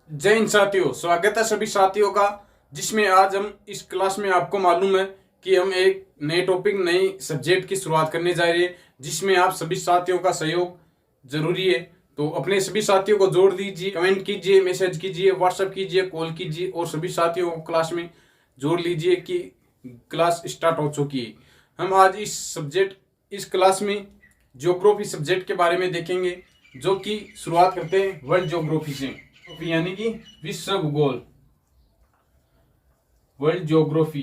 जय हिंद साथियों, स्वागत है सभी साथियों का। जिसमें आज हम इस क्लास में आपको मालूम है कि हम एक नए टॉपिक नई सब्जेक्ट की शुरुआत करने जा रहे हैं, जिसमें आप सभी साथियों का सहयोग जरूरी है। तो अपने सभी साथियों को जोड़ दीजिए, कमेंट कीजिए, मैसेज कीजिए, व्हाट्सएप कीजिए, कॉल कीजिए और सभी साथियों को क्लास में जोड़ लीजिए कि क्लास स्टार्ट हो चुकी है। हम आज इस क्लास में ज्योग्राफी सब्जेक्ट के बारे में देखेंगे, जो कि शुरुआत करते हैं वर्ल्ड ज्योग्राफी से, यानी कि विश्व भूगोल। वर्ल्ड ज्योग्राफी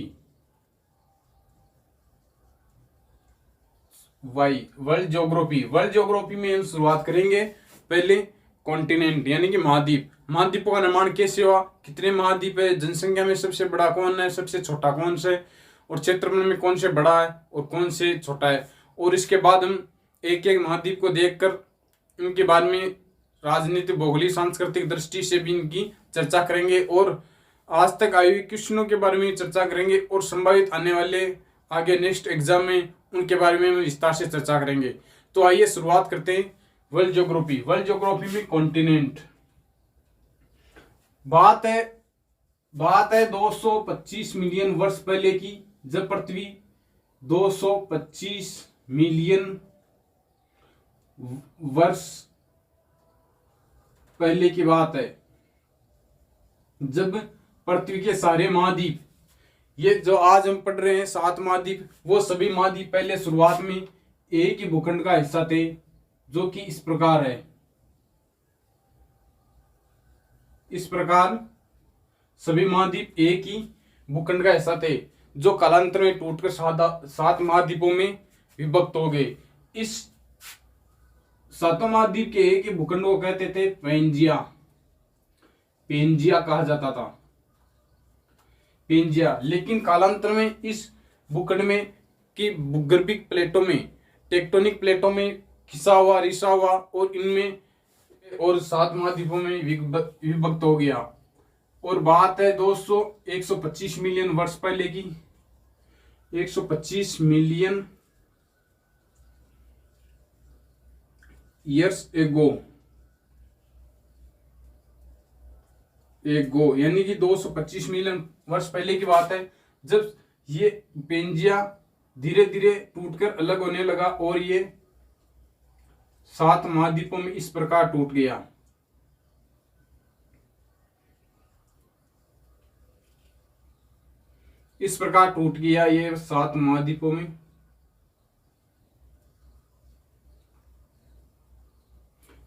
वर्ल्ड ज्योग्राफी में हम शुरुआत करेंगे पहले कॉन्टिनेंट यानी कि महाद्वीप। महाद्वीपों का निर्माण कैसे हुआ, कितने महाद्वीप है, जनसंख्या में सबसे बड़ा कौन है, सबसे छोटा कौन सा है, और क्षेत्रफल में कौन से बड़ा है और कौन से छोटा है। और इसके बाद हम एक एक महाद्वीप को देखकर इनके बारे में राजनीतिक, भौगोलिक, सांस्कृतिक दृष्टि से भी इनकी चर्चा करेंगे और आज तक आई हुई क्वेश्चनों के बारे में चर्चा करेंगे और संभावित आने वाले आगे नेक्स्ट एग्जाम में उनके बारे में विस्तार से चर्चा करेंगे। तो आइए शुरुआत करते हैं वर्ल्ड ज्योग्राफी में कॉन्टिनेंट। बात है 225 मिलियन वर्ष पहले की, जब पृथ्वी 225 मिलियन वर्ष पहले की बात है, जब पृथ्वी के सारे महाद्वीप, ये जो आज हम पढ़ रहे हैं 7 महाद्वीप, वो सभी महाद्वीप पहले शुरुआत में एक ही भूखंड का हिस्सा थे, जो कि इस प्रकार है। इस प्रकार सभी महाद्वीप एक ही भूखंड का हिस्सा थे, जो कालांतर में टूटकर 7 महाद्वीपों में विभक्त हो गए। इस 7 महाद्वीप के एक ही भूखंड को कहते थे पेंजिया कहा जाता था, पेंजिया। लेकिन कालांतर में इस भूखंड में की भूगर्भिक प्लेटों में, टेक्टोनिक प्लेटों में खिसा हुआ, रिसा हुआ और इनमें और 7 महाद्वीपों में विभक्त हो गया। और बात है 125 मिलियन वर्ष पहले की, 125 मिलियन ईयर्स एगो यानी कि 225 मिलियन वर्ष पहले की बात है, जब ये पेंजिया धीरे धीरे टूटकर अलग होने लगा और ये 7 महाद्वीपों में इस प्रकार टूट गया। इस प्रकार टूट गया ये 7 महाद्वीपों में।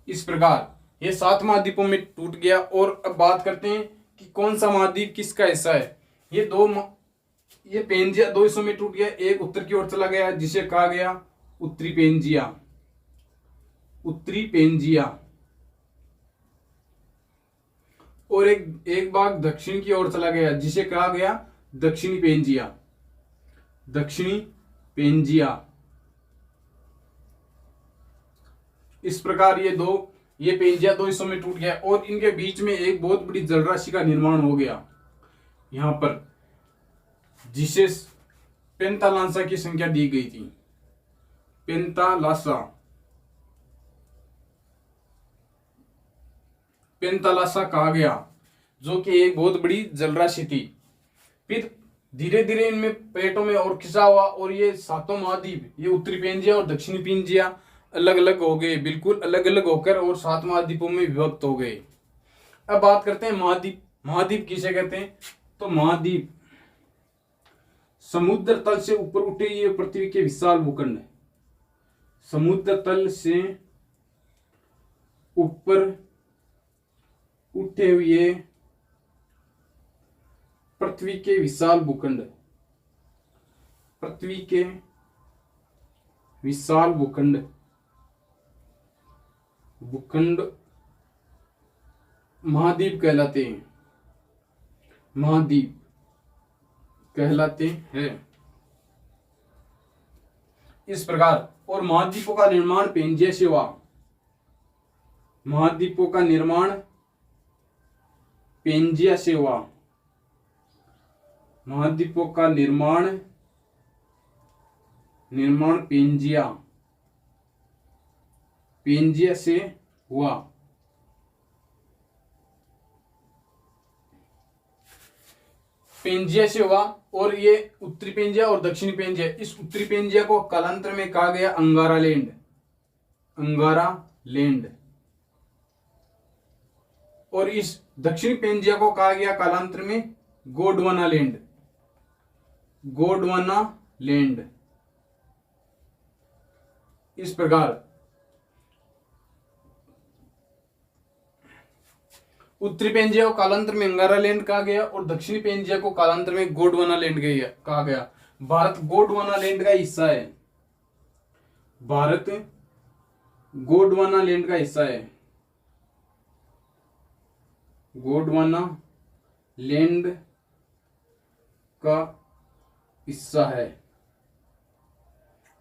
इस प्रकार ये 7 महाद्वीपों में टूट गया। और अब बात करते हैं कि कौन सा महाद्वीप किसका हिस्सा है। ये पेंजिया 2 हिस्सों में टूट गया, एक उत्तर की ओर चला गया जिसे कहा गया उत्तरी पेंजिया, और एक भाग दक्षिण की ओर चला गया जिसे कहा गया दक्षिणी पेंजिया। इस प्रकार ये पेंजिया 2 हिस्सों में टूट गया और इनके बीच में एक बहुत बड़ी जलराशि का निर्माण हो गया यहां पर, जिसे पेंतालासा की संख्या दी गई थी। पेंतालासा कहा गया, जो कि एक बहुत बड़ी जलराशि थी। फिर धीरे धीरे इनमें प्लेटों में और खिंचा हुआ और ये 7 महाद्वीप, ये उत्तरी पेंजिया और दक्षिणी पेंजिया अलग अलग हो गए, बिल्कुल अलग अलग होकर और 7 महाद्वीपों में विभक्त हो गए। अब बात करते हैं महाद्वीप किसे कहते हैं। तो महाद्वीप समुद्र तल से ऊपर उठे ये पृथ्वी के विशाल भूखंड है। समुद्र तल से ऊपर उठे हुए पृथ्वी के विशाल भूखंड, पृथ्वी के विशाल भूखंड महाद्वीप कहलाते हैं। इस प्रकार, और महाद्वीपों का निर्माण पेंजिया से हुआ। महाद्वीपों का निर्माण पेंजिया से हुआ। महाद्वीपों का निर्माण पेंजिया से हुआ। पेंजिया से हुआ, और ये उत्तरी पेंजिया और दक्षिणी पेंजिया। इस उत्तरी पेंजिया को कालांतर में कहा गया अंगारा लैंड, अंगारा लैंड, और इस दक्षिणी पेंजिया को कहा गया कालांतर में गोंडवाना लैंड, गोंडवाना लैंड। इस प्रकार उत्तरी पेंजिया को कालांतर में अंगारा लैंड कहा गया और दक्षिणी पेंजिया को कालांतर में गोंडवाना लैंड कहा गया। भारत गोंडवाना लैंड का हिस्सा है, भारत गोंडवाना लैंड का हिस्सा है, गोंडवाना लैंड का हिस्सा है।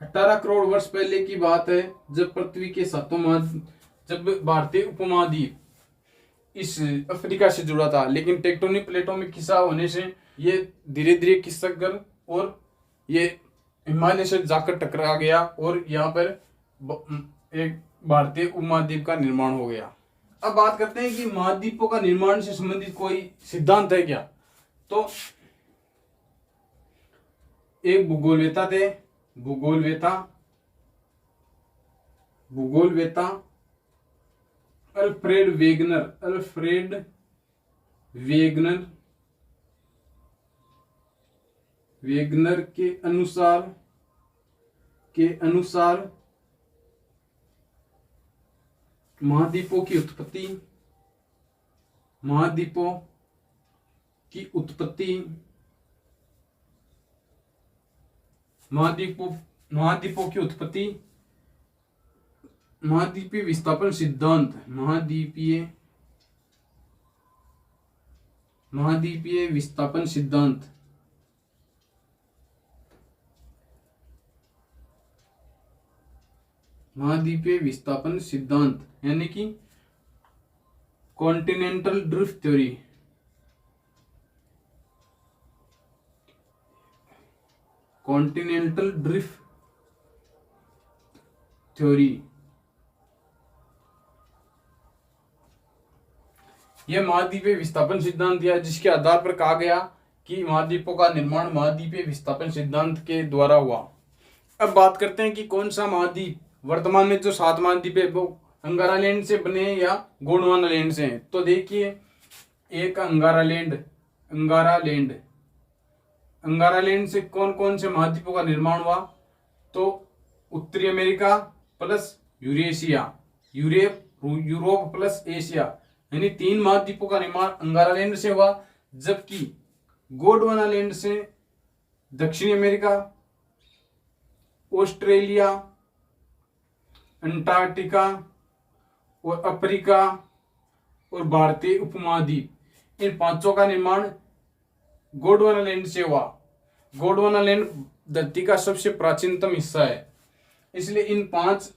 18 करोड़ वर्ष पहले की बात है, जब पृथ्वी के जब भारतीय उपमहाद्वीप इस अफ्रीका से जुड़ा था, लेकिन टेक्टोनिक प्लेटों में खिंचा होने से ये धीरे धीरे खिसक कर और ये हिमालय से जाकर टकरा गया और यहाँ पर एक भारतीय उपमहाद्वीप का निर्माण हो गया। अब बात करते हैं कि महाद्वीपों का निर्माण से संबंधित कोई सिद्धांत है क्या? तो एक भूगोलवेता थे, भूगोलवेता अल्फ्रेड वेगनर के अनुसार महाद्वीपों की उत्पत्ति महाद्वीपीय विस्थापन सिद्धांत, महाद्वीपीय विस्थापन सिद्धांत, महाद्वीपीय विस्थापन सिद्धांत यानी कि continental drift theory, continental drift theory. यह महाद्वीपीय विस्थापन सिद्धांत दिया, जिसके आधार पर कहा गया कि महाद्वीपों का निर्माण महाद्वीपीय विस्थापन सिद्धांत के द्वारा हुआ। अब बात करते हैं कि कौन सा महाद्वीप वर्तमान में जो 7 महाद्वीप है वो अंगारा लैंड से बने हैं या गोंडवाना लैंड से हैं। तो देखिए, एक अंगारा लैंड से कौन कौन से महाद्वीपों का निर्माण हुआ? तो उत्तरी America plus Eurasia, Europe plus Asia, यानी 3 महाद्वीपों का निर्माण अंगारा लैंड से हुआ। जबकि गोंडवाना लैंड से दक्षिणी अमेरिका, ऑस्ट्रेलिया, अंटार्कटिका और अफ्रीका और भारतीय उपमहाद्वीप, इन 5 का निर्माण गोंडवाना लैंड से हुआ। गोंडवाना लैंड धरती का सबसे प्राचीनतम हिस्सा है, इसलिए इन 5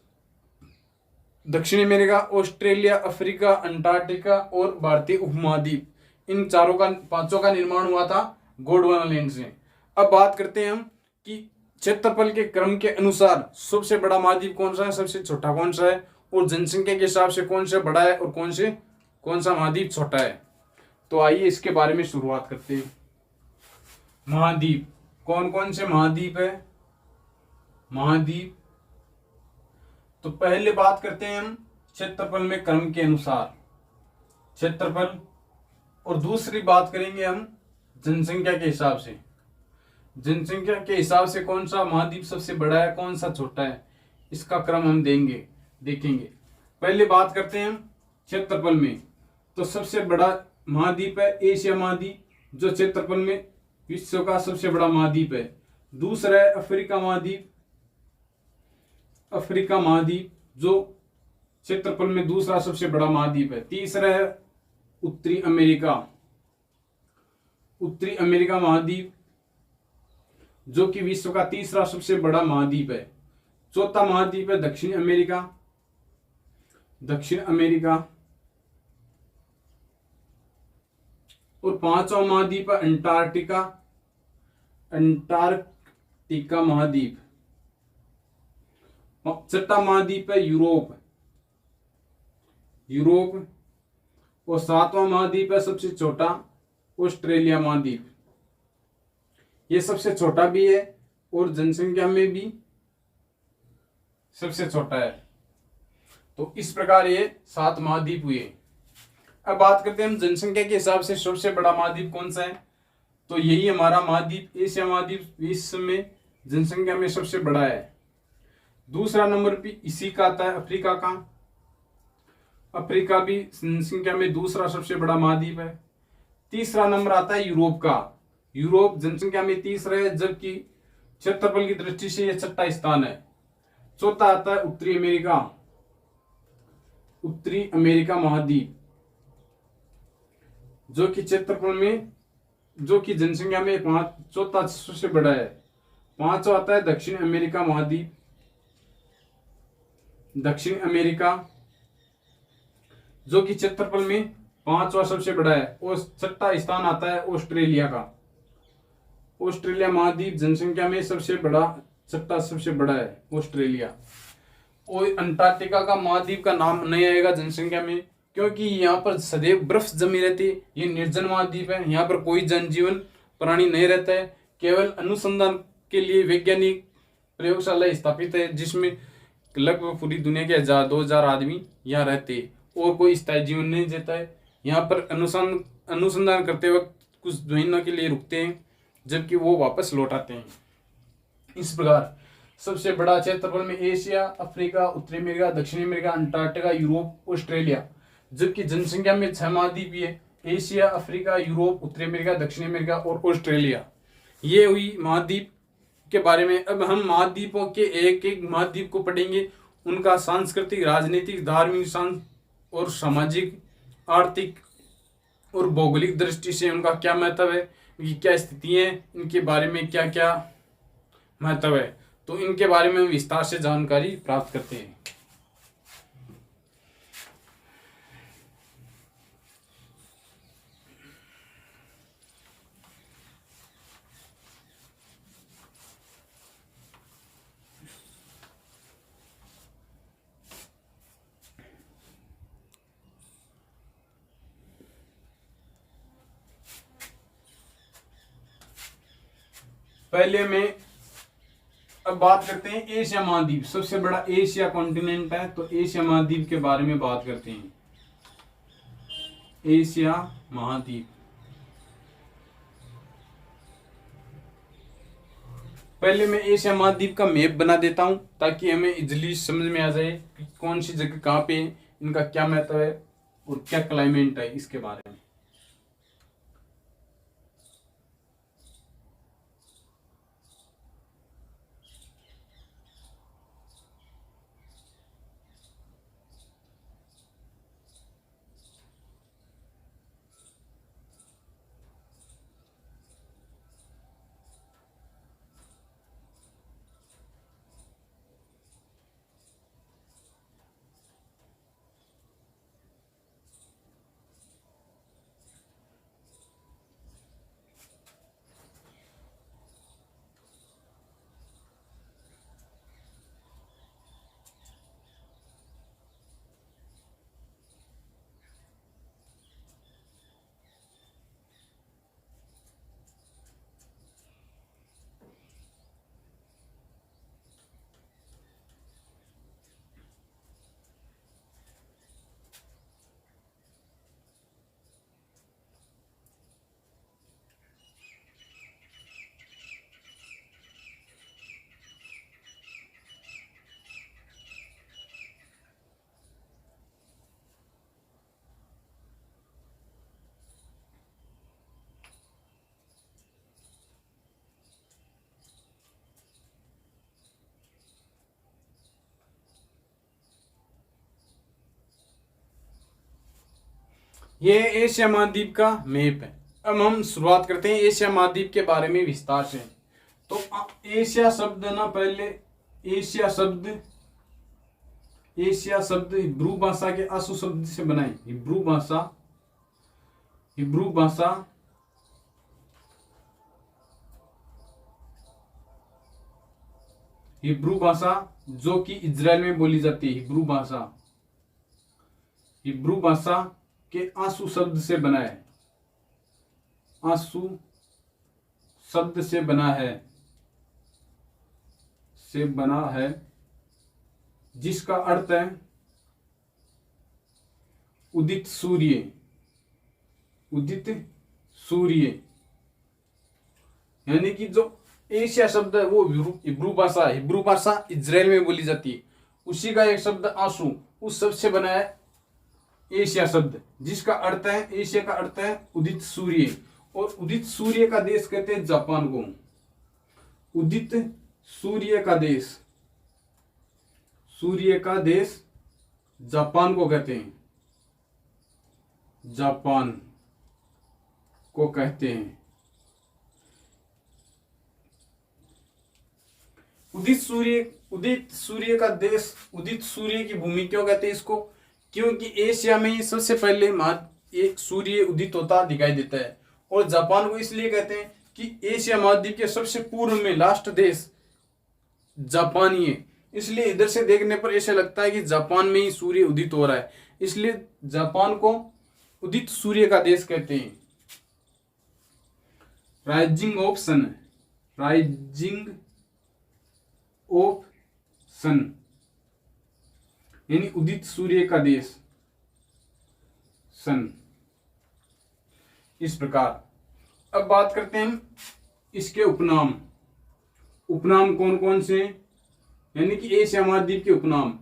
दक्षिण अमेरिका, ऑस्ट्रेलिया, अफ्रीका, अंटार्कटिका और भारतीय उपमहाद्वीप, इन 5 का निर्माण हुआ था गोंडवाना लैंड से। अब बात करते हैं हम कि क्षेत्रफल के क्रम के अनुसार सबसे बड़ा महाद्वीप कौन सा है, सबसे छोटा कौन सा है, और जनसंख्या के हिसाब से कौन सा बड़ा है और कौन सा महाद्वीप छोटा है। तो आइए इसके बारे में शुरुआत करते हैं। महाद्वीप, कौन कौन से महाद्वीप है? महाद्वीप, तो पहले बात करते हैं हम क्षेत्रफल में क्रम के अनुसार क्षेत्रफल, और दूसरी बात करेंगे हम जनसंख्या के हिसाब से। जनसंख्या के हिसाब से कौन सा महाद्वीप सबसे बड़ा है, कौन सा छोटा है, इसका क्रम हम देखेंगे। पहले बात करते हैं हम क्षेत्रफल में। तो सबसे बड़ा महाद्वीप है एशिया महाद्वीप, जो क्षेत्रफल में विश्व का सबसे बड़ा महाद्वीप है। दूसरा है अफ्रीका महाद्वीप, जो क्षेत्रफल में दूसरा सबसे बड़ा महाद्वीप है। तीसरा है उत्तरी अमेरिका महाद्वीप, जो कि विश्व का तीसरा सबसे बड़ा महाद्वीप है। चौथा महाद्वीप है दक्षिण अमेरिका, और 5वां महाद्वीप है अंटार्कटिका महाद्वीप। 6वां महाद्वीप है यूरोप, और 7वां महाद्वीप है सबसे छोटा ऑस्ट्रेलिया महाद्वीप। ये सबसे छोटा भी है और जनसंख्या में भी सबसे छोटा है। तो इस प्रकार ये 7 महाद्वीप हुए। अब बात करते हैं हम जनसंख्या के हिसाब से सबसे बड़ा महाद्वीप कौन सा है। तो यही हमारा महाद्वीप एशिया महाद्वीप विश्व में जनसंख्या में सबसे बड़ा है। दूसरा नंबर भी इसी का आता है अफ्रीका का। अफ्रीका भी जनसंख्या में दूसरा सबसे बड़ा महाद्वीप है। तीसरा नंबर आता है यूरोप का। यूरोप जनसंख्या में तीसरा है, जबकि क्षेत्रफल की दृष्टि से यह छठा स्थान है। चौथा आता है उत्तरी अमेरिका। उत्तरी अमेरिका महाद्वीप, जो कि क्षेत्रफल में, जो कि जनसंख्या में चौथा सबसे बड़ा है। पांचवा आता है दक्षिण अमेरिका महाद्वीप। दक्षिण अमेरिका, जो कि क्षेत्रफल में पांचवा सबसे बड़ा है। और छठा स्थान आता है ऑस्ट्रेलिया का। ऑस्ट्रेलिया महाद्वीप जनसंख्या में सबसे बड़ा, छठा सबसे बड़ा है ऑस्ट्रेलिया। और अंटार्कटिका का महाद्वीप का नाम नहीं आएगा जनसंख्या में, क्योंकि यहाँ पर सदैव बर्फ जमी रहती है। ये निर्जन महाद्वीप है, यहाँ पर कोई जनजीवन प्राणी नहीं रहता है। केवल अनुसंधान के लिए वैज्ञानिक प्रयोगशाला स्थापित है, जिसमें लगभग पूरी दुनिया के 1000-2000 आदमी यहाँ रहते हैं और कोई स्थायी जीवन नहीं देता है। यहाँ पर अनुसंधान करते वक्त कुछ महीनों के लिए रुकते हैं, जबकि वो वापस लौट आते हैं। इस प्रकार सबसे बड़ा क्षेत्रफल में एशिया, अफ्रीका, उत्तरी अमेरिका, दक्षिणी अमेरिका, अंटार्कटिका, यूरोप, ऑस्ट्रेलिया, जबकि जनसंख्या में 6 महाद्वीप है। एशिया, अफ्रीका, यूरोप, उत्तरी अमेरिका, दक्षिणी अमेरिका और ऑस्ट्रेलिया। ये हुई महाद्वीप के बारे में। अब हम महाद्वीपों के एक एक महाद्वीप को पढ़ेंगे, उनका सांस्कृतिक, राजनीतिक, धार्मिक और सामाजिक, आर्थिक और भौगोलिक दृष्टि से उनका क्या महत्व है, इनकी क्या स्थिति है, इनके बारे में क्या क्या महत्व है। तो इनके बारे में विस्तार से जानकारी प्राप्त करते हैं। पहले में अब बात करते हैं एशिया महाद्वीप। सबसे बड़ा एशिया कॉन्टिनेंट है, तो एशिया महाद्वीप के बारे में बात करते हैं। एशिया महाद्वीप, पहले मैं एशिया महाद्वीप का मैप बना देता हूं, ताकि हमें इजिली समझ में आ जाए कि कौन सी जगह कहाँ पे, इनका क्या महत्व है और क्या क्लाइमेट है इसके बारे में। ये एशिया महाद्वीप का मैप है। अब हम शुरुआत करते हैं एशिया महाद्वीप के बारे में विस्तार से। तो एशिया शब्द ना, पहले एशिया शब्द हिब्रू भाषा के आसु शब्द से बनाए। हिब्रू भाषा जो कि इजराइल में बोली जाती है। हिब्रू भाषा के आंसू शब्द से बना है। आंसू शब्द से बना है, से बना है, जिसका अर्थ है उदित सूर्य, उदित सूर्य। यानी कि जो एशिया शब्द है वो हिब्रू भाषा इजराइल में बोली जाती है, उसी का एक शब्द आंसू, उस शब्द से बना है एशिया शब्द, जिसका अर्थ है, एशिया का अर्थ है उदित सूर्य। और उदित सूर्य का देश कहते हैं जापान को, उदित सूर्य का देश, सूर्य का देश जापान को कहते हैं, जापान को कहते हैं। उदित सूर्य का देश, उदित सूर्य की भूमि क्यों कहते हैं इसको? क्योंकि एशिया में ही सबसे पहले एक सूर्य उदित होता दिखाई देता है। और जापान को इसलिए कहते हैं कि एशिया महाद्वीप के सबसे पूर्व में लास्ट देश जापान ही है, इसलिए इधर से देखने पर ऐसा लगता है कि जापान में ही सूर्य उदित हो रहा है, इसलिए जापान को उदित सूर्य का देश कहते हैं। Rising of sun, rising of sun यानी उदित सूर्य का देश, सन। इस प्रकार अब बात करते हैं हम इसके उपनाम। उपनाम कौन कौन से, यानी कि एशिया महाद्वीप के उपनाम।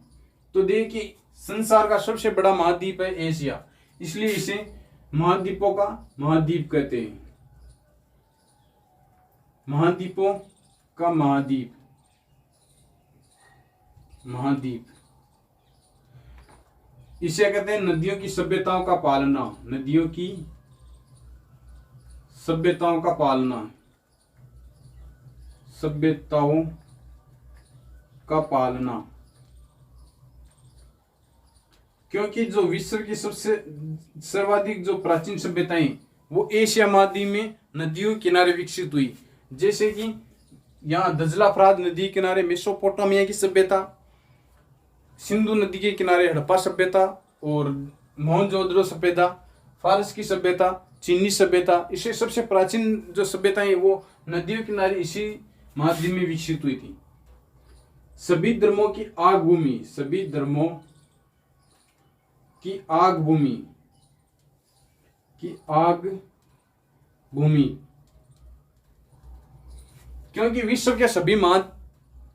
तो देखिए संसार का सबसे बड़ा महाद्वीप है एशिया, इसलिए इसे महाद्वीपों का महाद्वीप कहते हैं, महाद्वीपों का महाद्वीप, महाद्वीप। इसे कहते हैं नदियों की सभ्यताओं का पालना, नदियों की सभ्यताओं का पालना, सभ्यताओं का पालना। क्योंकि जो विश्व की सबसे सर्वाधिक जो प्राचीन सभ्यताएं वो एशिया महाद्वीप में नदियों के किनारे विकसित हुई, जैसे कि यहाँ दजला फरात नदी के किनारे मेसोपोटामिया की सभ्यता, सिंधु नदी के किनारे हड़प्पा सभ्यता और मोहनजोदड़ो सभ्यता, फारस की सभ्यता, चीनी सभ्यता, इसे सबसे प्राचीन जो सभ्यताएं वो नदियों के किनारे इसी महाद्वीप में विकसित हुई थी। सभी धर्मों की आग भूमि, सभी धर्मों की आग भूमि, की आग भूमि। क्योंकि विश्व के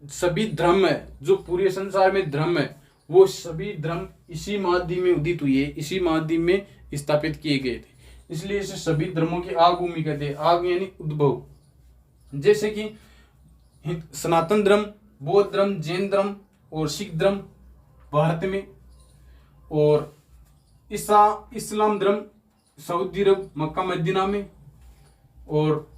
सभी धर्म है, जो पूरे संसार में धर्म है, वो सभी धर्म इसी महाद्वीप में उदित हुए, इसी महाद्वीप में स्थापित किए गए थे, इसलिए इसे सभी धर्मों की आग भूमि कहते हैं। आग यानी उद्भव, जैसे कि सनातन धर्म, बौद्ध धर्म, जैन धर्म और सिख धर्म भारत में, और इस्लाम धर्म सऊदी अरब मक्का मदीना में, और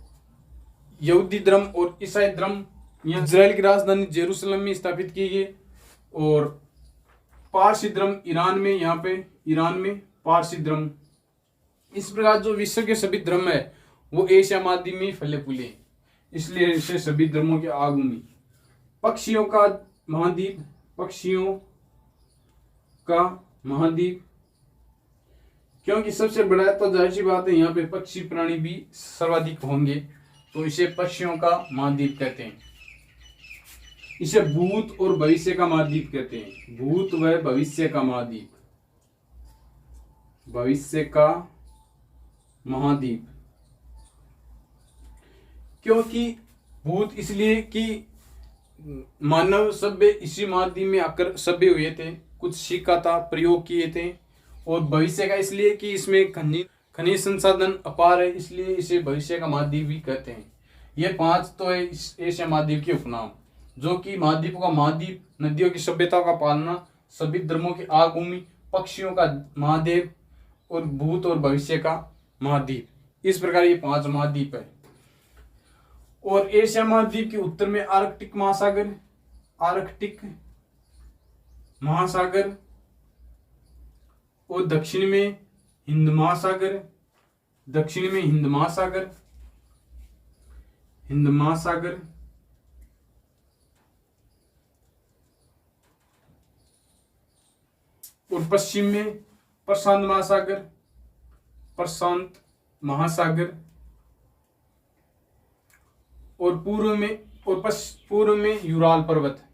यहूदी धर्म और ईसाई धर्म यहाँ इजराइल की राजधानी जेरूसलम में स्थापित की गई, और पारसी धर्म ईरान में, यहाँ पे ईरान में पारसी धर्म। इस प्रकार जो विश्व के सभी धर्म है वो एशिया महाद्वीप में फैले फूले, इसलिए इसे सभी धर्मों के आग भूमि। पक्षियों का महाद्वीप, पक्षियों का महाद्वीप, क्योंकि सबसे बड़ा है तो जाहिर सी बात है यहाँ पे पक्षी प्राणी भी सर्वाधिक होंगे, तो इसे पक्षियों का महाद्वीप कहते हैं। इसे भूत और भविष्य का महाद्वीप कहते हैं, भूत व भविष्य का महाद्वीप, भविष्य का महाद्वीप। क्योंकि भूत इसलिए कि मानव सभ्य इसी महाद्वीप में आकर सभ्य हुए थे, कुछ सीखा था, प्रयोग किए थे। और भविष्य का इसलिए कि इसमें खनिज संसाधन अपार है, इसलिए इसे भविष्य का महाद्वीप भी कहते हैं। ये 5 तो है इस एशिया महाद्वीप के उपनाम, जो कि महाद्वीपों का महाद्वीप, नदियों की सभ्यता का पालना, सभी धर्मों की आग भूमि, पक्षियों का महाद्वीप और भूत और भविष्य का महाद्वीप। इस प्रकार ये 5 महाद्वीप है। और एशिया महाद्वीप के उत्तर में आर्कटिक महासागर, आर्कटिक महासागर, और दक्षिण में हिंद महासागर, दक्षिण में हिंद महासागर, हिंद महासागर, और पश्चिम में प्रशांत महासागर, प्रशांत महासागर, और पूर्व में यूराल पर्वत,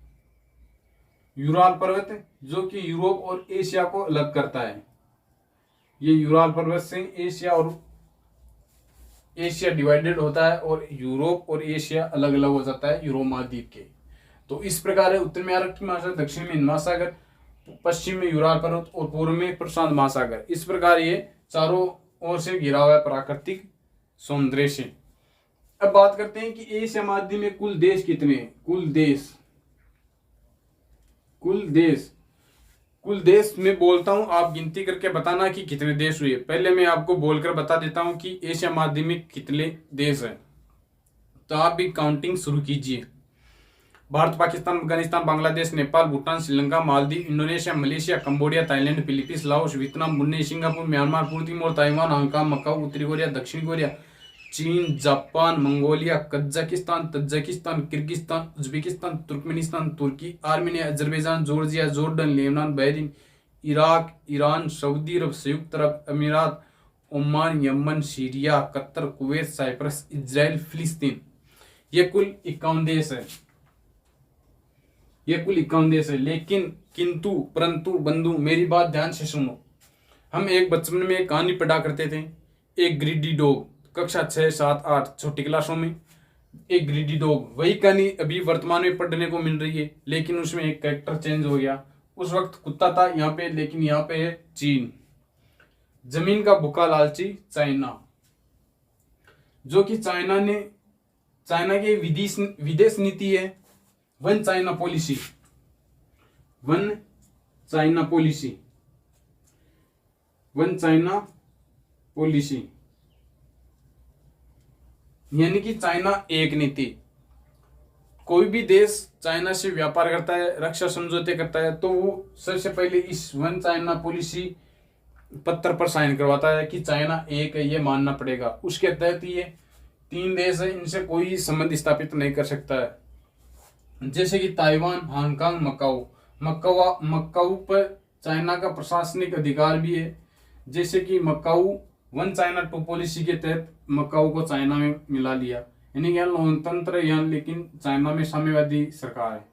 यूराल पर्वत जो कि यूरोप और एशिया को अलग करता है। ये यूराल पर्वत से एशिया डिवाइडेड होता है और यूरोप और एशिया अलग अलग हो जाता है यूरोप महाद्वीप के। तो इस प्रकार है, उत्तर में अरब महासागर, दक्षिण में हिंद महासागर, पश्चिम में यूराल पर्वत और पूर्व में प्रशांत महासागर। इस प्रकार ये चारों ओर से घिरा हुआ है प्राकृतिक सौंदर्य से। अब बात करते हैं कि एशिया महाद्वीप में कुल देश कितने हैं। कुल देश में बोलता हूं, आप गिनती करके बताना कि कितने देश हुए। पहले मैं आपको बोलकर बता देता हूं कि एशिया महाद्वीप में कितने देश हैं, तो आप भी काउंटिंग शुरू कीजिए। Bharat, Pakistan, Afghanistan, Bangladesh, Nepal, Bhutan, Sri Lanka, Maldives, Indonesia, Malaysia, Cambodia, Thailand, Philippines, Laos, Vietnam, Brunei, Singapore, Myanmar, पूर्व तिमोर, ताइवान, हांगकांग, मकाऊ, उत्तरी कोरिया, दक्षिण कोरिया, चीन, Japan, Mongolia, Kazakhstan, Tajikistan, Kyrgyzstan, Uzbekistan, Turkmenistan, Turkey, Armenia, Azerbaijan, Georgia, Jordan, Lebanon, Bahrain, Iraq, Iran, Saudi Arab, संयुक्त Arab Emirates, Oman, Yemen, Syria, Qatar, Kuwait, Cyprus, Israel, Palestine. ये कुल 51 देश है। लेकिन किंतु परंतु बंधु, मेरी बात ध्यान से सुनो। हम एक बचपन में एक कहानी पढ़ा करते थे, एक ग्रीडी डॉग, कक्षा 6, 7, 8 छोटी क्लासों में, एक ग्रीडी डॉग। वही कहानी अभी वर्तमान में पढ़ने को मिल रही है, लेकिन उसमें एक कैरेक्टर चेंज हो गया। उस वक्त कुत्ता था यहाँ पे, लेकिन यहाँ पे है चीन। जमीन का भूखा लालची चाइना, जो कि चाइना की विदेश नीति है वन चाइना पॉलिसी, यानी कि चाइना एक नीति। कोई भी देश चाइना से व्यापार करता है, रक्षा समझौते करता है, तो वो सबसे पहले इस वन चाइना पॉलिसी पत्र पर साइन करवाता है कि चाइना एक है, ये मानना पड़ेगा। उसके तहत ये 3 देश है, इनसे कोई संबंध स्थापित नहीं कर सकता है। जैसे कि ताइवान, हांगकांग, मकाऊ पर चाइना का प्रशासनिक अधिकार भी है। जैसे कि मकाऊ वन चाइना 2 पॉलिसी के तहत मकाऊ को चाइना में मिला लिया, यानी यहाँ लोकतंत्र है यहाँ, लेकिन चाइना में साम्यवादी सरकार है।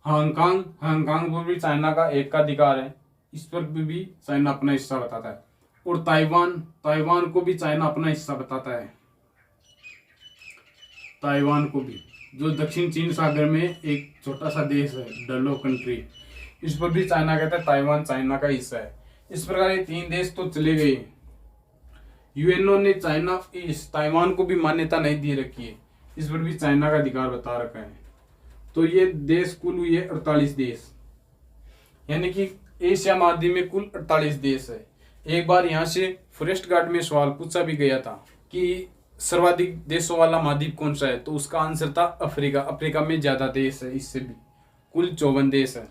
हांगकांग पर भी चाइना का एक का अधिकार है, इस पर भी चाइना अपना हिस्सा बताता है। और ताइवान को भी चाइना अपना हिस्सा बताता है। ताइवान को भी, जो दक्षिण चीन सागर में एक छोटा सा देश है, डलो कंट्री, इस पर भी चाइना कहता है ताइवान चाइना का हिस्सा है। इस प्रकार ये 3 देश तो चले गए। यूएनओ ने ताइवान को भी मान्यता नहीं दे रखी है, इस पर भी चाइना का अधिकार बता रखा है। तो ये देश कुल हुए 48 देश, यानी कि एशिया महाद्वीप में कुल 48 देश है। एक बार यहाँ से फॉरेस्ट गार्ड में सवाल पूछा भी गया था कि सर्वाधिक देशों वाला महाद्वीप कौन सा है, तो उसका आंसर था अफ्रीका में ज्यादा देश है, इससे भी कुल 54 देश है।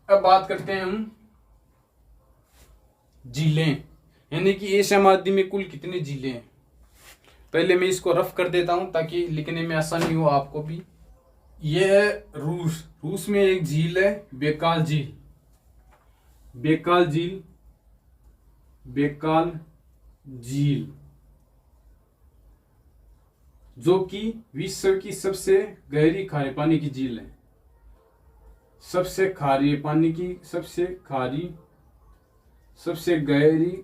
अब बात करते हैं हम झीलें, यानी कि एशिया महाद्वीप में कुल कितनी झीलें हैं। पहले मैं इसको रफ कर देता हूं ताकि लिखने में आसानी हो आपको भी। यह है रूस में एक झील है बेकाल झील, जो कि विश्व की सबसे गहरी खारे पानी की झील है। सबसे गहरी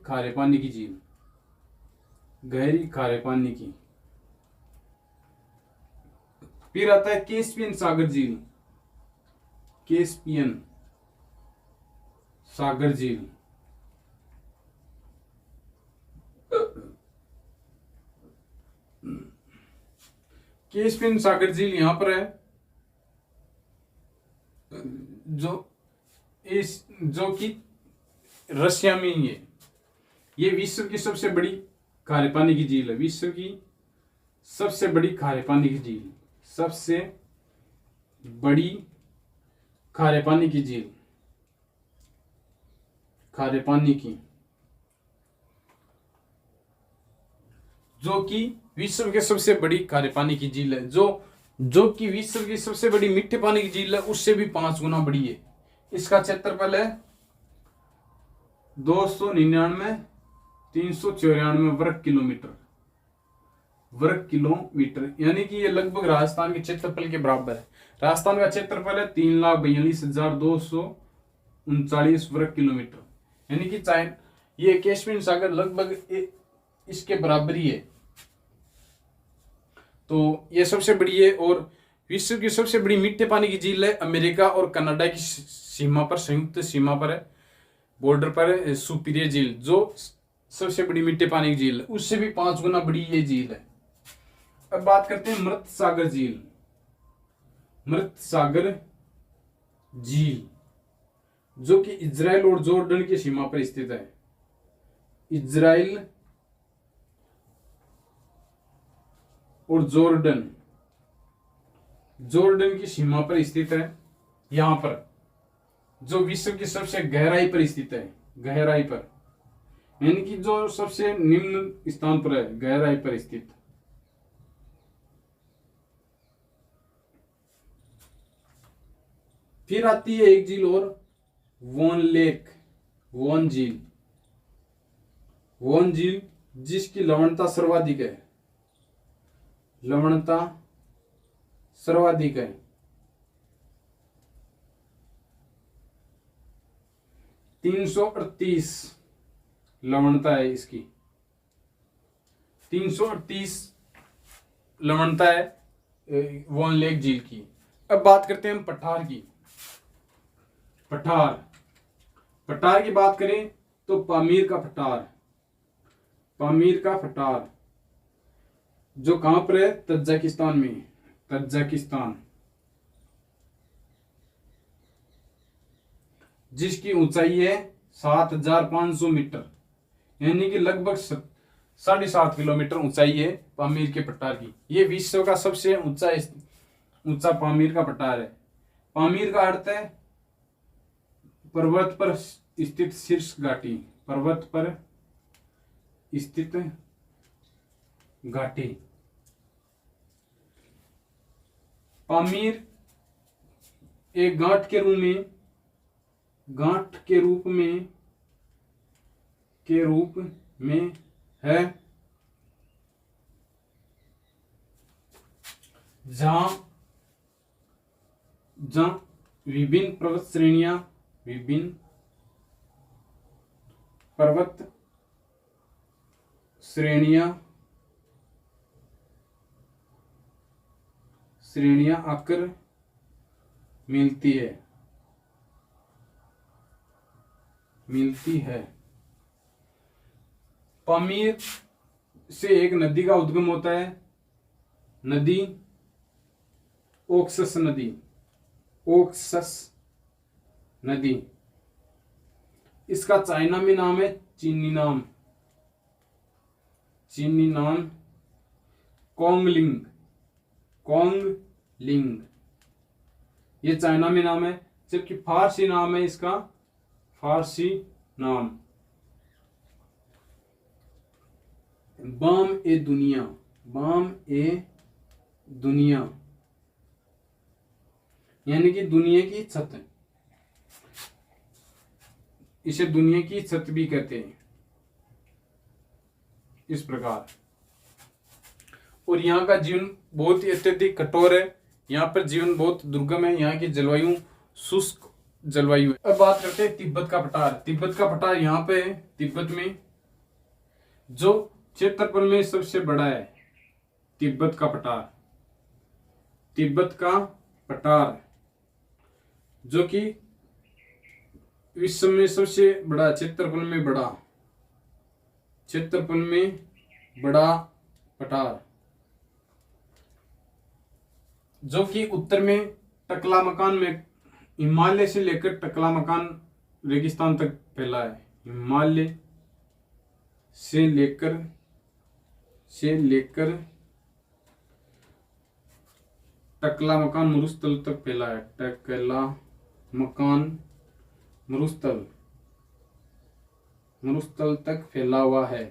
खारे पानी की झील, गहरी खारे पानी की। फिर आता है कैस्पियन सागर झील, कैस्पियन सागर झील। कैस्पियन सागर झील यहां पर है, जो कि रशिया में ही है। ये विश्व की सबसे बड़ी खारे पानी की झील है, विश्व की सबसे बड़ी खारे पानी की झील, सबसे बड़ी खारे पानी की झील, खारे पानी की, जो कि विश्व के सबसे बड़ी खारे पानी की झील है। जो कि विश्व की सबसे बड़ी मीठे पानी की झील है, उससे भी 5 गुना बड़ी है। इसका क्षेत्रफल है 299,394 वर्ग किलोमीटर, वर्ग किलोमीटर, यानी कि ये लगभग राजस्थान के क्षेत्रफल के बराबर है। राजस्थान का क्षेत्रफल है 3,42,239 वर्ग किलोमीटर, यानी कि चाइना ये कैस्पियन सागर लगभग इसके बराबर ही है। तो ये सबसे बड़ी है और विश्व की सबसे बड़ी मीठे पानी की झील है। अमेरिका और कनाडा की सीमा पर, संयुक्त सीमा पर है, बॉर्डर पर सुपीरियर झील जो सबसे बड़ी मीठे पानी की झील है, उससे भी 5 गुना बड़ी ये झील है। अब बात करते हैं मृत सागर झील। मृत सागर झील जो कि इजराइल और जॉर्डन की सीमा पर स्थित है। इजराइल और जॉर्डन की सीमा पर स्थित है। यहां पर जो विश्व की सबसे गहराई पर स्थित है, गहराई पर, यानी कि जो सबसे निम्न स्थान पर है, गहराई पर स्थित। फिर आती है एक झील और, वॉन लेक, वॉन झील। वॉन झील जिसकी लवणता सर्वाधिक है, लवणता सर्वाधिक है। 338 लवणता है इसकी, 338 लवणता है वॉन लेक झील की। अब बात करते हैं हम पठार की। पठार की बात करें तो पामीर का पठार, पामीर का पठार जो कहां पर है, तजाकिस्तान में, तजाकिस्तान, जिसकी ऊंचाई है 7,500 मीटर, यानी कि लगभग 7.5 किलोमीटर ऊंचाई है पामीर के पठार की। यह विश्व का सबसे ऊंचा पामीर का पठार है। पामीर का अर्थ है पर्वत पर स्थित शीर्ष घाटी, पर्वत पर स्थित घाटी। पामीर एक गांठ के रूप में है, जहां विभिन्न पर्वत श्रेणियां आकर मिलती है। पामीर से एक नदी का उद्गम होता है, नदी ओक्सस नदी। इसका चाइना में नाम है चीनी नाम कोंगलिंग, ये चाइना में नाम है। जबकि फारसी नाम है इसका, फारसी नाम बाम ए दुनिया, यानी कि दुनिया की छत। इसे दुनिया की छत भी कहते हैं, इस प्रकार। और यहाँ का जीवन बहुत ही अत्यधिक कठोर है, यहाँ पर जीवन बहुत दुर्गम है, यहाँ की जलवायु शुष्क जलवायु है। अब बात करते हैं तिब्बत का पठार। तिब्बत का पठार यहाँ पे है, तिब्बत में, जो क्षेत्रफल में सबसे बड़ा है। तिब्बत का पठार जो कि विश्व में सबसे बड़ा, क्षेत्रफल में बड़ा पठार, जो कि उत्तर में टकलामकान में, हिमालय से लेकर टकलामकान रेगिस्तान तक फैला है। हिमालय से लेकर टकलामकान मरुस्थल तक फैला है। टकलामकान मरुस्थल तक फैला हुआ है।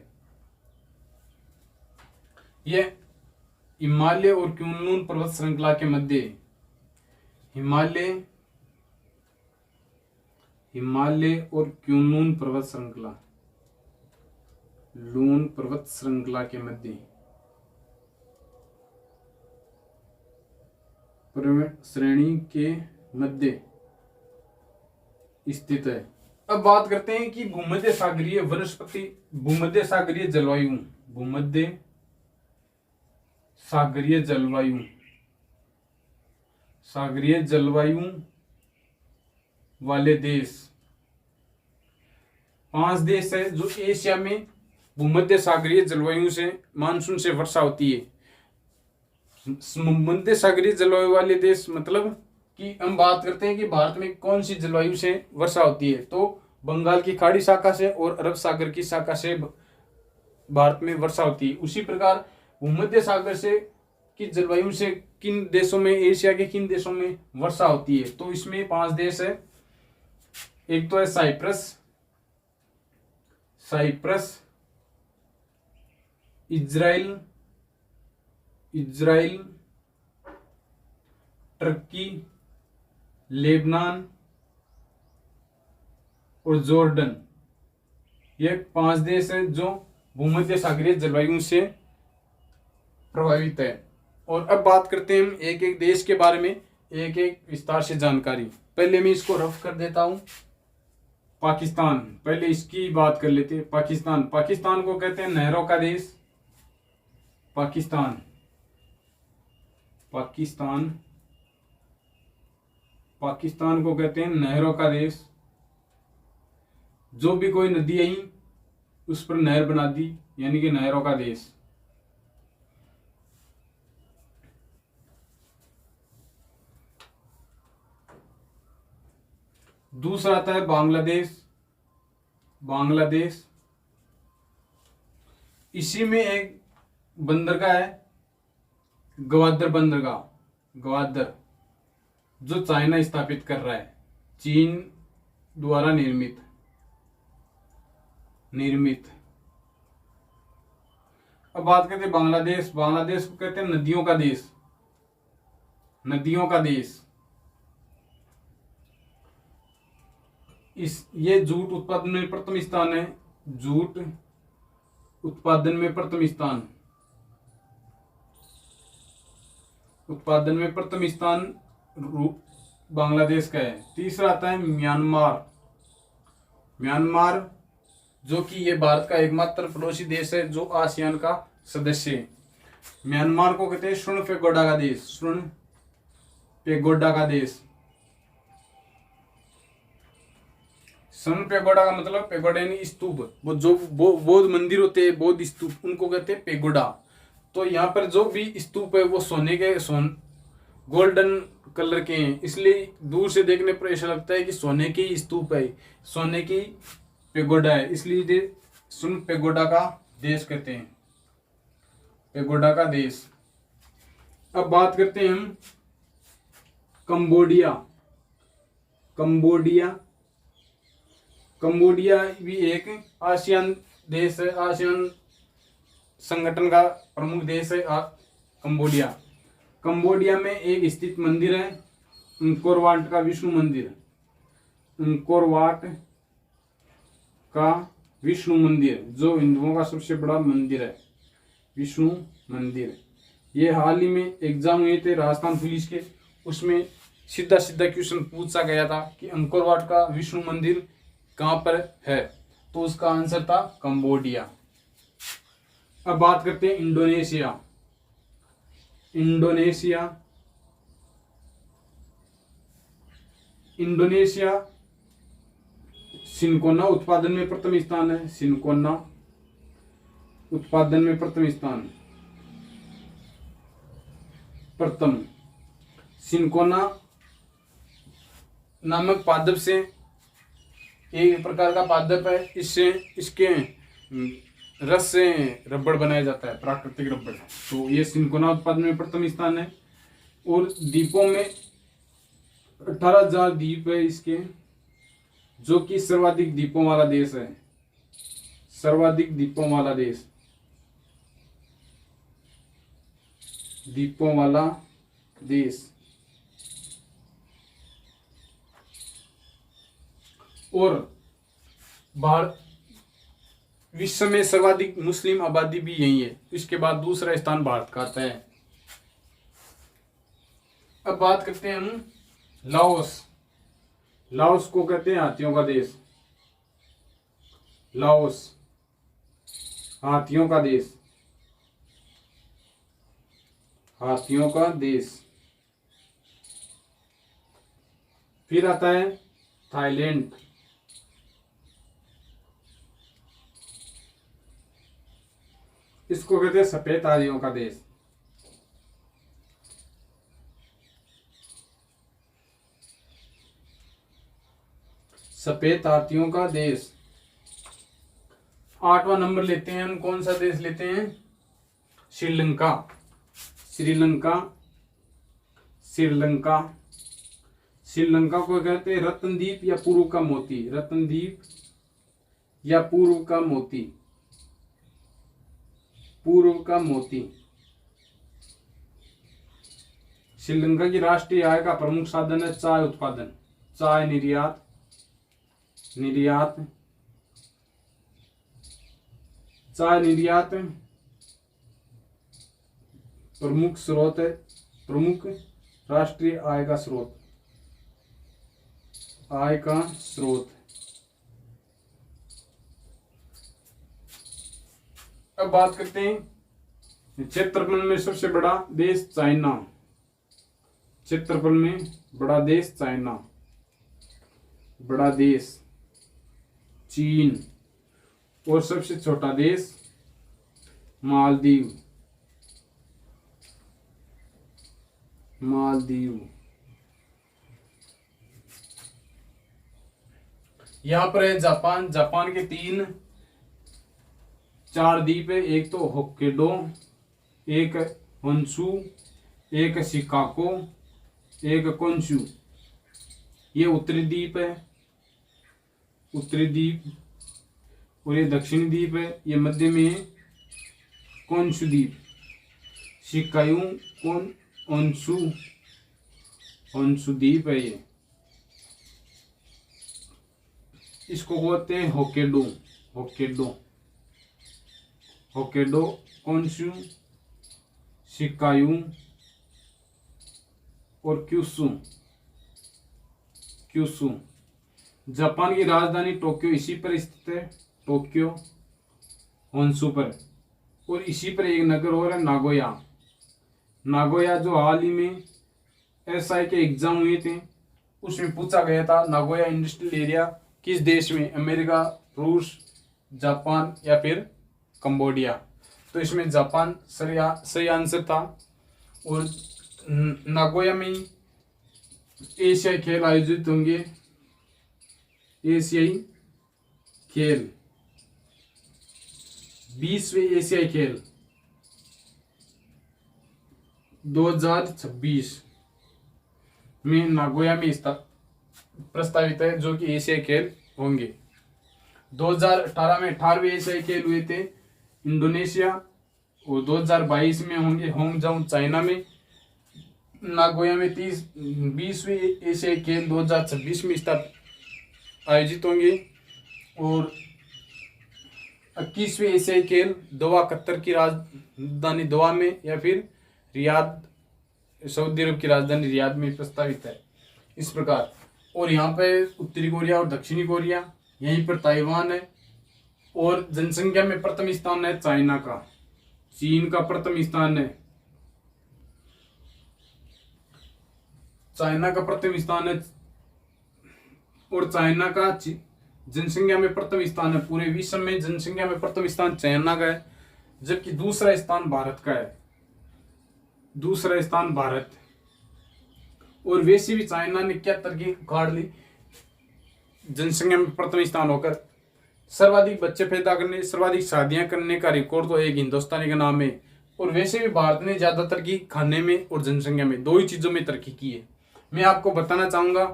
यह हिमालय और क्यूनलून पर्वत श्रृंखला के मध्य, हिमालय और क्यूनलून पर्वत श्रृंखला के मध्य श्रेणी के मध्य स्थित है। अब बात करते हैं कि भूमध्य सागरीय वनस्पति, भूमध्य सागरीय जलवायु, भूमध्य सागरीय जलवायु, सागरीय जलवायु वाले देश। 5 देश है जो एशिया में भूमध्य सागरीय जलवायु से, मानसून से वर्षा होती है। भूमध्य सागरीय जलवायु वाले देश मतलब कि हम बात करते हैं कि भारत में कौन सी जलवायु से वर्षा होती है, तो बंगाल की खाड़ी शाखा से और अरब सागर की शाखा से भारत में वर्षा होती है। उसी प्रकार भूमध्य सागर से की जलवायु से किन देशों में, एशिया के किन देशों में वर्षा होती है, तो इसमें 5 देश है। एक तो है साइप्रस, इजराइल, टर्की, लेबनान और जॉर्डन। ये 5 देश है जो भूमध्य सागरीय जलवायु से प्रभावित है। और अब बात करते हैं हम एक एक देश के बारे में, एक एक विस्तार से जानकारी। पहले मैं इसको रफ कर देता हूं। पाकिस्तान, पहले इसकी बात कर लेते हैं। पाकिस्तान को कहते हैं नहरों का देश। पाकिस्तान को कहते हैं नहरों का देश। जो भी कोई नदी आई उस पर नहर बना दी, यानी कि नहरों का देश। दूसरा आता है बांग्लादेश। इसी में एक बंदरगाह है, ग्वादर बंदरगाह, जो चाइना स्थापित कर रहा है, चीन द्वारा निर्मित। अब बात करते हैं बांग्लादेश को कहते हैं नदियों का देश। ये जूट उत्पादन में प्रथम स्थान है। उत्पादन में प्रथम स्थान बांग्लादेश का है। तीसरा आता है म्यांमार, जो कि ये भारत का एकमात्र पड़ोसी देश है जो आसियान का सदस्य है। म्यांमार को कहते हैं स्वर्ण पेगोडा का देश। स्वर्ण पेगोडा का मतलब, पेगोडा यानी स्तूप, वो जो बौद्ध मंदिर होते हैं, बौद्ध स्तूप, उनको कहते हैं पेगोडा। तो यहाँ पर जो भी स्तूप है वो गोल्डन कलर के हैं, इसलिए दूर से देखने पर ऐसा लगता है कि सोने की स्तूप है, सोने की पेगोडा है, इसलिए स्वर्ण पेगोडा का देश कहते हैं, पेगोडा का देश। अब बात करते हैं हम कंबोडिया भी एक आसियान देश है, आसियान संगठन का प्रमुख देश है कंबोडिया में एक स्थित मंदिर है, अंकोर वाट का विष्णु मंदिर, जो हिंदुओं का सबसे बड़ा मंदिर है, विष्णु मंदिर। ये हाल ही में एग्जाम हुए थे राजस्थान पुलिस के, उसमें सीधा क्वेश्चन पूछा गया था कि अंकोर वाट का विष्णु मंदिर कहाँ पर है, तो उसका आंसर था कंबोडिया। अब बात करते हैं इंडोनेशिया सिनकोना उत्पादन में प्रथम स्थान है, सिनकोना नामक पादप से, एक प्रकार का पादप है, इसके रस से रबड़ बनाया जाता है, प्राकृतिक रबड़। तो ये सिनकोना उत्पादन में प्रथम स्थान है। और द्वीपों में 18,000 द्वीप है इसके, जो कि सर्वाधिक द्वीपों वाला देश है, द्वीपों वाला देश। और भारत विश्व में सर्वाधिक मुस्लिम आबादी भी यही है। इसके बाद दूसरा स्थान भारत का आता है। अब बात करते हैं हम लाओस। लाओस को कहते हैं हाथियों का देश। लाओस हाथियों का देश, हाथियों का देश। फिर आता है थाईलैंड। इसको कहते हैं सफेद हाथियों का देश। सफेद हाथियों का देश। 8वां नंबर लेते हैं हम, कौन सा देश लेते हैं? श्रीलंका। श्रीलंका, श्रीलंका। श्रीलंका को कहते हैं रत्नद्वीप या पूर्व का मोती। रत्नद्वीप या पूर्व का मोती, पूर्व का मोती। श्रीलंका की राष्ट्रीय आय का प्रमुख साधन है चाय उत्पादन। चाय निर्यात, निर्यात, चाय निर्यात प्रमुख स्रोत है, प्रमुख राष्ट्रीय आय का स्रोत, आय का स्रोत। अब बात करते हैं क्षेत्रफल में सबसे बड़ा देश चाइना। क्षेत्रफल में बड़ा देश चाइना, बड़ा देश चीन। और सबसे छोटा देश मालदीव, मालदीव। यहां पर है जापान। जापान के 4 द्वीप है। एक तो होक्काइडो, एक होन्शु, एक शिकागो, एक कोन्शु। ये उत्तरी द्वीप है, उत्तरी द्वीप। और ये दक्षिणी द्वीप है, ये मध्य में है कोन्शु द्वीप। शिकायू कोन ओन्शु, ओन्शु द्वीप है ये। इसको बोलते हैं होक्काइडो, होक्काइडो, होक्काइडो, कोन्शु, शिकायू और क्यूशु, क्यूशु। जापान की राजधानी टोक्यो इसी पर स्थित है, टोक्यो होन्शु पर। और इसी पर एक नगर और है नागोया। नागोया जो हाल ही में एसआई के एग्जाम हुए थे उसमें पूछा गया था नागोया इंडस्ट्रियल एरिया किस देश में? अमेरिका, रूस, जापान या फिर कंबोडिया। तो इसमें जापान सही आंसर था। और नागोया में एशियाई खेल आयोजित होंगे, एशियाई खेल, 20वें एशियाई खेल 2026 में नागोया में प्रस्तावित है, जो कि एशियाई खेल होंगे। 2018 में 18वें एशियाई खेल हुए थे इंडोनेशिया, और 2022 में होंगे होंगजांग चाइना में। नागोया में 20वें एशियाई खेल 2026 में आयोजित होंगे। और 21वें एशियाई खेल दोहा, कतर की राजधानी दोहा में या फिर रियाद, सऊदी अरब की राजधानी रियाद में प्रस्तावित है। इस प्रकार। और यहाँ पे उत्तरी कोरिया और दक्षिणी कोरिया, यहीं पर ताइवान है। और जनसंख्या में प्रथम स्थान है चाइना का, चीन का प्रथम स्थान है, चाइना का प्रथम स्थान है। और चाइना का जनसंख्या में प्रथम स्थान है, पूरे विश्व में जनसंख्या में प्रथम स्थान चाइना का है, जबकि दूसरा स्थान भारत का है, दूसरा स्थान भारत। और वैसे भी चाइना ने क्या तरक्की उखाड़ ली, जनसंख्या में प्रथम स्थान होकर सर्वाधिक बच्चे पैदा करने, सर्वाधिक शादियां करने का रिकॉर्ड तो एक हिंदुस्तानी का नाम है। और वैसे भी भारत ने ज्यादा तरक्की खाने में और जनसंख्या में, दो ही चीजों में तरक्की की है। मैं आपको बताना चाहूंगा,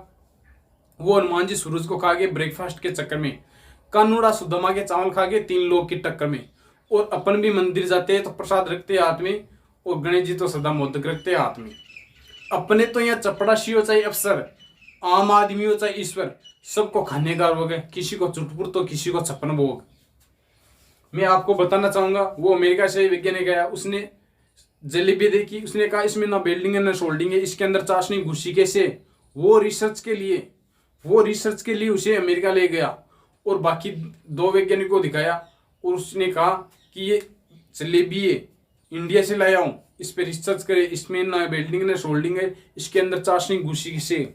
वो हनुमान जी सूरज को खा के ब्रेकफास्ट के चक्कर में, कानूड़ा सुदामा के चावल खा के 3 लोग की टक्कर में, और अपन भी मंदिर जाते हैं तो प्रसाद रखते हैं हाथ में, और गणेश जी तो सदा मोदक रखते हैं हाथ में। अपने तो यहाँ चपड़ासी हो चाहे अफसर, आम आदमी हो चाहे ईश्वर, सबको खाने का रोग है, किसी को चुटपुट तो किसी को छप्पन भोग। मैं आपको बताना चाहूंगा, वो अमेरिका से वैज्ञानिक आया, उसने जलेबी देखी, उसने कहा इसमें ना बेल्डिंग है ना शोल्डिंग है, इसके अंदर चाशनी घुसी कैसे। वो रिसर्च के लिए उसे अमेरिका ले गया और बाकी 2 वैज्ञानिकों को दिखाया और उसने कहा कि ये जलेबी है, इंडिया से लाया हूं, इस पे रिसर्च करे, इसमें ना बेल्डिंग ना शोल्डिंग है, इसके अंदर चाशनी घुसी कैसे।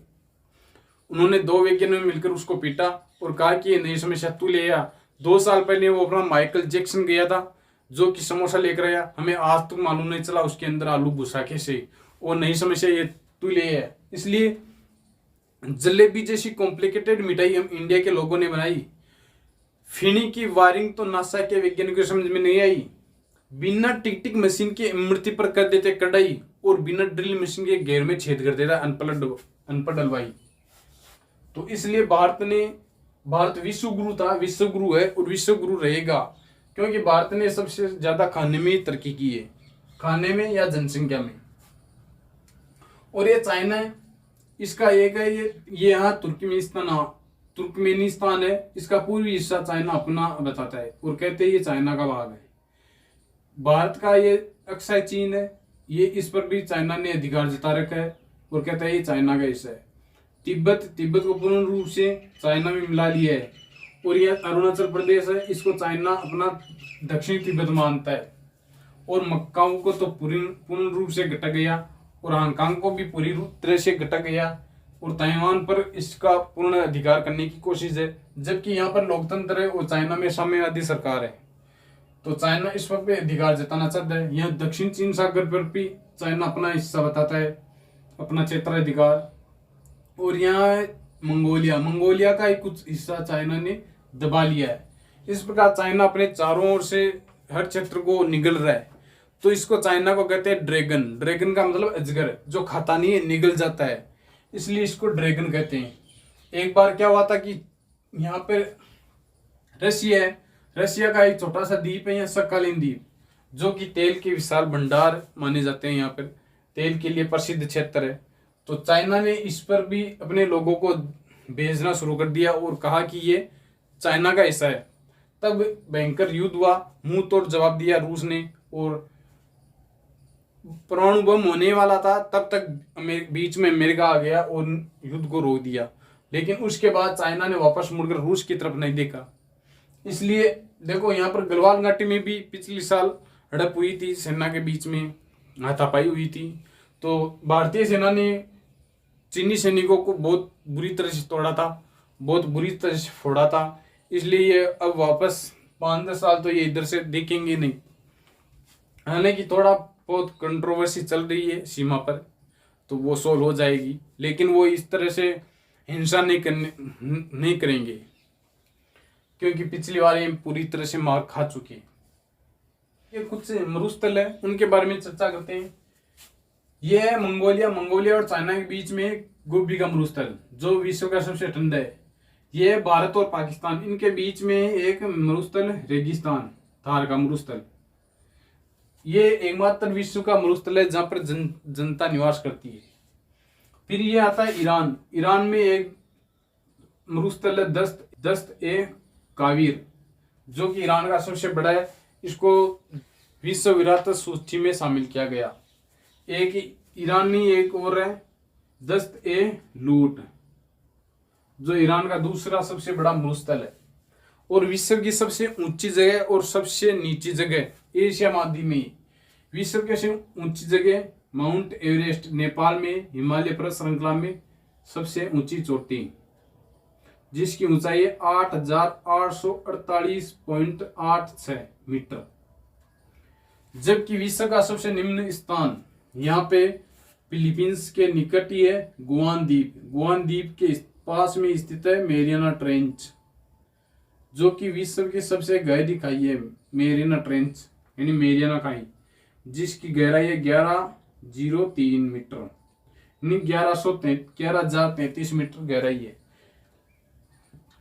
उन्होंने 2 वैज्ञानिकों मिलकर उसको पीटा और कहा कि ये नई समस्या तू ले आ। 2 साल पहले वो अपना माइकल जैक्सन गया था जो कि समोसा लेकर आया, हमें आज तक मालूम नहीं चला उसके अंदर आलू घुसा कैसे, और नई समस्या ये तू ले आया। इसलिए जलेबी जैसी कॉम्प्लिकेटेड मिठाई हम इंडिया के लोगों ने बनाई। फिनी की वायरिंग तो नासा के वैज्ञानिकों को समझ में नहीं आई। बिना टिक मशीन के इमरती पर कर देते कढ़ाई और बिना ड्रिल मशीन के घेर में छेद कर देता अनपढ़ हलवाई। तो इसलिए भारत विश्व गुरु था, विश्व गुरु है और विश्व गुरु रहेगा, क्योंकि भारत ने सबसे ज्यादा खाने में ही तरक्की की है, खाने में या जनसंख्या में। और ये चाइना है, इसका एक है ये यहाँ तुर्कमेनिस्तान है, इसका पूर्वी हिस्सा चाइना अपना बताता है और कहते हैं ये चाइना का भाग है। भारत का ये अक्साई चीन है, ये इस पर भी चाइना ने अधिकार जता रखा है और कहता है ये चाइना का हिस्सा है। तिब्बत को पूर्ण रूप से चाइना में मिला लिया है और यह अरुणाचल प्रदेश है, इसको चाइना अपना दक्षिण तिब्बत मानता है। और मक्काओ को तो पूर्ण रूप से घटा गया और हांगकांग को भी पूरी तरह से घटा गया और ताइवान पर इसका पूर्ण अधिकार करने की कोशिश है, जबकि यहाँ पर लोकतंत्र है और चाइना में साम्यवादी सरकार है। तो चाइना इस वक्त पे अधिकार जताना चाहता है। यह दक्षिण चीन सागर पर भी चाइना अपना हिस्सा बताता है, अपना क्षेत्राधिकार। और यहाँ है मंगोलिया का ही कुछ हिस्सा चाइना ने दबा लिया है। इस प्रकार चाइना अपने चारों ओर से हर क्षेत्र को निगल रहा है। तो इसको चाइना को कहते हैं ड्रैगन का मतलब अजगर, जो खाता नहीं है, निगल जाता है, इसलिए इसको ड्रैगन कहते हैं। एक बार क्या हुआ था कि यहाँ पे रशिया का एक छोटा सा द्वीप है, यहाँ सक्कालिन द्वीप, जो कि तेल के विशाल भंडार माने जाते हैं, यहाँ पर तेल के लिए प्रसिद्ध क्षेत्र है। तो चाइना ने इस पर भी अपने लोगों को भेजना शुरू कर दिया और कहा कि ये चाइना का हिस्सा है। तब भयंकर युद्ध हुआ, मुंह तोड़ जवाब दिया रूस ने और परमाणु बम होने वाला था, तब तक बीच में अमेरिका आ गया और युद्ध को रोक दिया। लेकिन उसके बाद चाइना ने वापस मुड़कर रूस की तरफ नहीं देखा। इसलिए देखो यहाँ पर गलवान घाटी में भी पिछले साल हड़प हुई थी, सेना के बीच में हाथापाई हुई थी। तो भारतीय सेना ने चीनी सैनिकों को बहुत बुरी तरह से तोड़ा था, बहुत बुरी तरह से फोड़ा था। इसलिए ये अब वापस 5-10 साल तो ये इधर से देखेंगे नहीं। हालांकि थोड़ा बहुत कंट्रोवर्सी चल रही है सीमा पर, तो वो सोल्व हो जाएगी, लेकिन वो इस तरह से हिंसा नहीं करेंगे, क्योंकि पिछली बार ये पूरी तरह से मार खा चुके हैं। ये कुछ मरुस्थल है, उनके बारे में चर्चा करते हैं। ये है मंगोलिया और चाइना के बीच में गोबी का मरुस्थल, जो विश्व का सबसे ठंडा है। ये है भारत और पाकिस्तान, इनके बीच में एक मरुस्थल रेगिस्तान, थार का मरुस्थल। ये एकमात्र विश्व का मरुस्थल है जहां पर जनता निवास करती है। फिर ये आता है ईरान में एक मरुस्थल है दस्त-ए-कावीर, जो कि ईरान का सबसे बड़ा है। इसको विश्व विरासत सूची में शामिल किया गया। एक ईरानी एक और है दस्त-ए-लूट, जो ईरान का दूसरा सबसे बड़ा मरुस्थल है। और विश्व की सबसे ऊंची जगह और सबसे नीची जगह एशिया महाद्वीप में, विश्व की सबसे ऊंची जगह माउंट एवरेस्ट नेपाल में, हिमालय पर्वत श्रृंखला में सबसे ऊंची चोटी, जिसकी ऊंचाई है 8,848.86 मीटर। जबकि विश्व का सबसे निम्न स्थान यहाँ पे फिलीपींस के निकट ही है गुआन द्वीप के पास में स्थित है मेरियाना ट्रेंच, जो कि विश्व की सबसे गहरी खाई है। मेरियाना ट्रेंच यानी मेरियाना खाई, जिसकी गहराई है 1103 मीटर, यानी 11,033 मीटर गहराई है।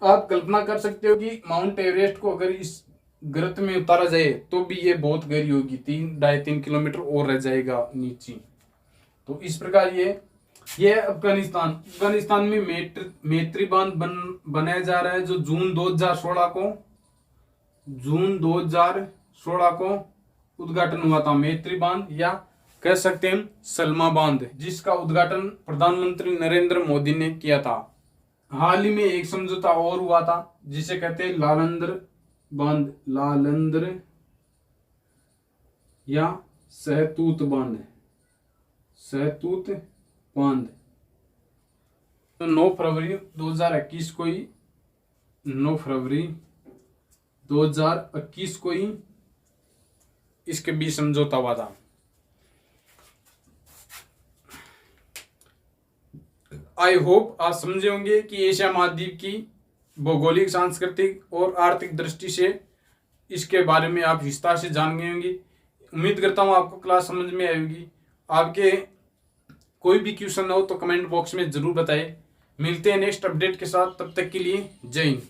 आप कल्पना कर सकते हो कि माउंट एवरेस्ट को अगर इस गर्त में उतारा जाए तो भी ये बहुत गहरी होगी, 3-3.5 किलोमीटर और रह जाएगा नीचे। तो इस प्रकार ये अफगानिस्तान में मैत्री बांध बनाया जा रहा है, जो जून 2016 को उद्घाटन हुआ था। मैत्री बांध या कह सकते हैं सलमा बांध, जिसका उद्घाटन प्रधानमंत्री नरेंद्र मोदी ने किया था। हाल ही में एक समझौता और हुआ था जिसे कहते हैं लालंदर बांध, लालंदर या सहतूत बांध, सहतूत बांध। तो 9 फरवरी 2021 को ही 9 फरवरी 2021 को ही इसके बीच समझौता हुआ था। आई होप आप समझे होंगे कि एशिया महाद्वीप की भौगोलिक, सांस्कृतिक और आर्थिक दृष्टि से इसके बारे में आप विस्तार से जान गए होंगे। उम्मीद करता हूँ आपको क्लास समझ में आएगी। आपके कोई भी क्वेश्चन हो तो कमेंट बॉक्स में जरूर बताएं। मिलते हैं नेक्स्ट अपडेट के साथ, तब तक के लिए जय हिंद।